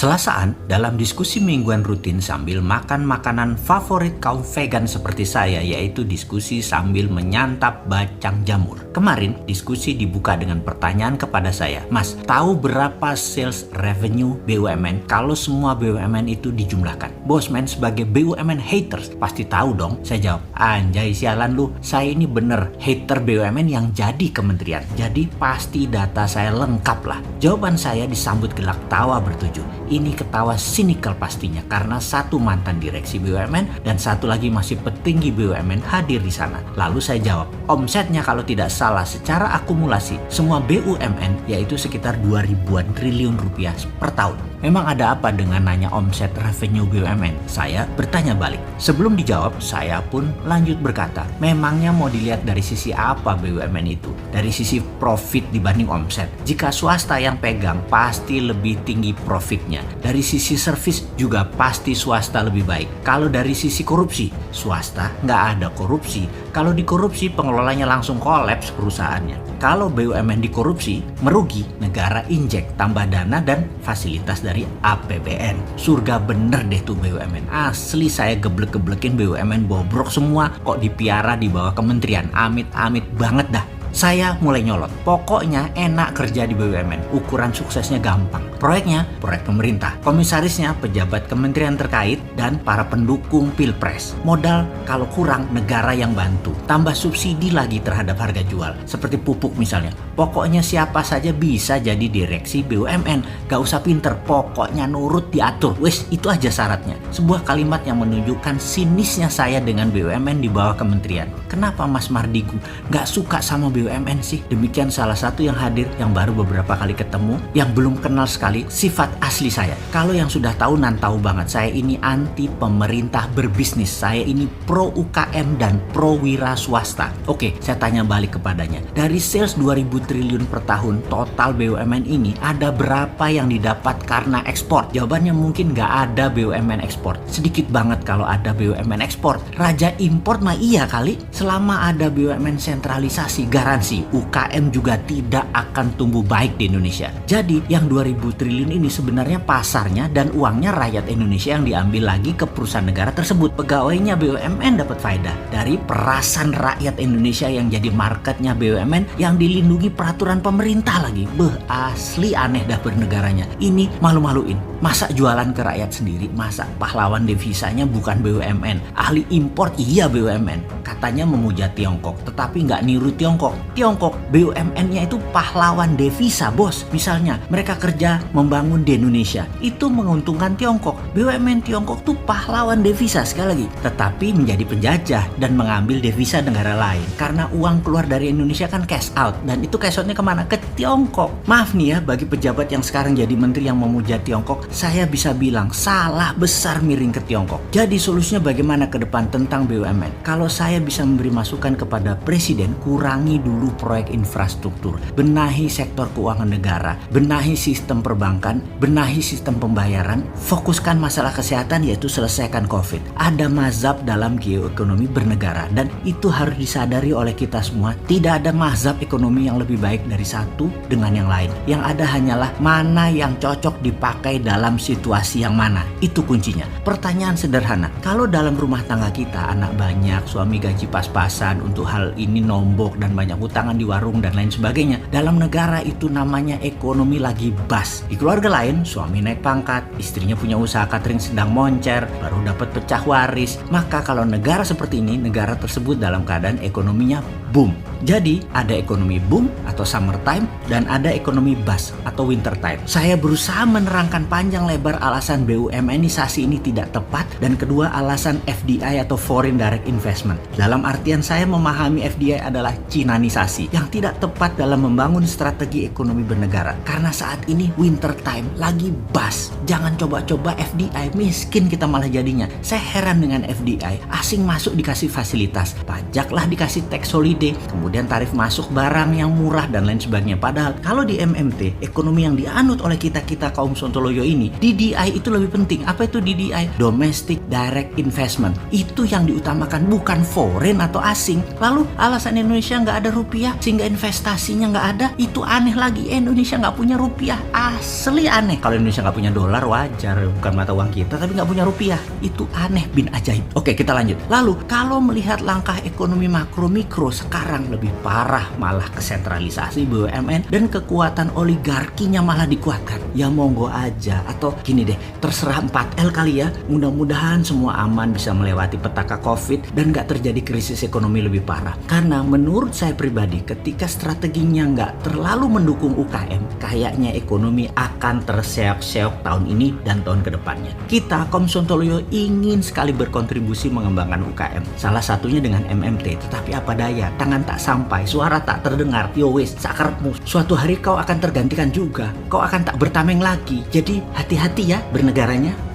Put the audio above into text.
Selasaan dalam diskusi mingguan rutin sambil makan makanan favorit kaum vegan seperti saya, yaitu diskusi sambil menyantap bacang jamur. Kemarin diskusi dibuka dengan pertanyaan kepada saya, Mas, tahu berapa sales revenue BUMN kalau semua BUMN itu dijumlahkan? Bosman sebagai BUMN haters pasti tahu dong. Saya jawab, anjay sialan lu, saya ini bener hater BUMN yang jadi kementerian. Jadi pasti data saya lengkap lah. Jawaban saya disambut gelak tawa bertujuh. Ini ketawa sinikal pastinya karena satu mantan direksi BUMN dan satu lagi masih petinggi BUMN hadir di sana. Lalu saya jawab, omsetnya kalau tidak salah secara akumulasi semua BUMN yaitu sekitar 2.000-an triliun rupiah per tahun. Memang ada apa dengan nanya omset revenue BUMN? Saya bertanya balik. Sebelum dijawab, saya pun lanjut berkata, memangnya mau dilihat dari sisi apa BUMN itu? Dari sisi profit dibanding omset. Jika swasta yang pegang, pasti lebih tinggi profitnya. Dari sisi service juga pasti swasta lebih baik. Kalau dari sisi korupsi, swasta nggak ada korupsi. Kalau dikorupsi, pengelolanya langsung kolaps perusahaannya. Kalau BUMN dikorupsi, merugi, negara injek, tambah dana dan fasilitas dari APBN. Surga bener deh tuh BUMN. Asli saya geblek-geblekin BUMN bobrok semua kok dipiara di bawah kementerian. Amit-amit banget dah. Saya mulai nyolot. Pokoknya enak kerja di BUMN. Ukuran suksesnya gampang. Proyeknya, proyek pemerintah. Komisarisnya, pejabat kementerian terkait dan para pendukung pilpres. Modal kalau kurang, negara yang bantu. Tambah subsidi lagi terhadap harga jual. Seperti pupuk misalnya. Pokoknya siapa saja bisa jadi direksi BUMN. Gak usah pinter, pokoknya nurut diatur. Wes, itu aja syaratnya. Sebuah kalimat yang menunjukkan sinisnya saya dengan BUMN di bawah kementerian. Kenapa Mas Mardigu gak suka sama BUMN sih? Demikian salah satu yang hadir yang baru beberapa kali ketemu, yang belum kenal sekali sifat asli saya. Kalau yang sudah tahu nan tahu banget, saya ini anti pemerintah berbisnis. Saya ini pro UKM dan pro wira swasta. Oke, saya tanya balik kepadanya. Dari sales 2.000 triliun per tahun total BUMN ini, ada berapa yang didapat karena ekspor? Jawabannya mungkin nggak ada BUMN ekspor. Sedikit banget kalau ada BUMN ekspor. Raja import mah iya kali. Selama ada BUMN sentralisasi, garansi UKM juga tidak akan tumbuh baik di Indonesia. Jadi yang 2.000 triliun ini sebenarnya pasarnya dan uangnya rakyat Indonesia yang diambil lagi ke perusahaan negara tersebut. Pegawainya BUMN dapat faedah dari perasan rakyat Indonesia yang jadi marketnya BUMN yang dilindungi peraturan pemerintah lagi. Asli aneh dah bernegaranya. Ini malu-maluin. Masa jualan ke rakyat sendiri? Masa pahlawan devisanya bukan BUMN? Ahli import iya BUMN. Katanya memuja Tiongkok, tetapi nggak niru Tiongkok. Tiongkok BUMN-nya itu pahlawan devisa, bos. Misalnya mereka kerja membangun di Indonesia, itu menguntungkan Tiongkok. BUMN Tiongkok tuh pahlawan devisa sekali lagi, tetapi menjadi penjajah dan mengambil devisa negara lain. Karena uang keluar dari Indonesia kan cash out, dan itu cash outnya kemana? Ke Tiongkok. Maaf nih ya, bagi pejabat yang sekarang jadi menteri yang memuja Tiongkok, saya bisa bilang salah besar miring ke Tiongkok. Jadi solusinya bagaimana ke depan tentang BUMN? Kalau saya bisa memberi masukan kepada Presiden, kurangi dulu proyek infrastruktur, benahi sektor keuangan negara, benahi sistem perbankan, benahi sistem pembayaran, fokuskan masalah kesehatan yaitu selesaikan COVID. Ada mazhab dalam geoekonomi bernegara dan itu harus disadari oleh kita semua. Tidak ada mazhab ekonomi yang lebih baik dari satu dengan yang lain. Yang ada hanyalah mana yang cocok dipakai dalam situasi yang mana. Itu kuncinya. Pertanyaan sederhana, kalau dalam rumah tangga kita anak banyak, suami gaji pas-pasan, untuk hal ini nombok dan banyak hutangan di warung dan lain sebagainya, dalam negara itu namanya ekonomi lagi bas. Di keluarga lain, suami naik pangkat, istrinya punya usaha catering sedang moncer, baru dapat pecah waris. Maka kalau negara seperti ini, negara tersebut dalam keadaan ekonominya boom. Jadi ada ekonomi boom atau summertime dan ada ekonomi bust atau winter time. Saya berusaha menerangkan panjang lebar alasan BUMNisasi ini tidak tepat dan kedua alasan FDI atau foreign direct investment. Dalam artian saya memahami FDI adalah Cinanisasi yang tidak tepat dalam membangun strategi ekonomi bernegara. Karena saat ini winter time lagi bust. Jangan coba-coba FDI, miskin kita malah jadinya. Saya heran dengan FDI, asing masuk dikasih fasilitas, pajaklah dikasih tax holiday, kemudian tarif masuk barang yang murah dan lain sebagainya. Padahal kalau di MMT, ekonomi yang dianut oleh kita kaum Sontoloyo ini, DDI itu lebih penting. Apa itu DDI? Domestic direct investment. Itu yang diutamakan, bukan foreign atau asing. Lalu alasan Indonesia nggak ada rupiah sehingga investasinya nggak ada, itu aneh lagi. Indonesia nggak punya rupiah, asli aneh. Kalau Indonesia nggak punya dolar wajar, bukan mata uang kita, tapi nggak punya rupiah, itu aneh bin ajaib. Oke, kita lanjut. Lalu kalau melihat langkah ekonomi makro mikro sekarang lebih parah, malah kesentralisasi BUMN dan kekuatan oligarkinya malah dikuatkan. Ya monggo aja, atau gini deh, terserah 4L kali ya. Mudah-mudahan semua aman, bisa melewati petaka COVID dan gak terjadi krisis ekonomi lebih parah. Karena menurut saya pribadi, ketika strateginya gak terlalu mendukung UKM, kayaknya ekonomi akan terseok-seok tahun ini dan tahun kedepannya. Kita Komsontoloyo ingin sekali berkontribusi mengembangkan UKM. Salah satunya dengan MMT, tetapi apa daya, tangan tak sampai, suara tak terdengar. Yo wis, sakarepmu. Suatu hari kau akan tergantikan juga. Kau akan tak bertameng lagi. Jadi hati-hati ya bernegaranya.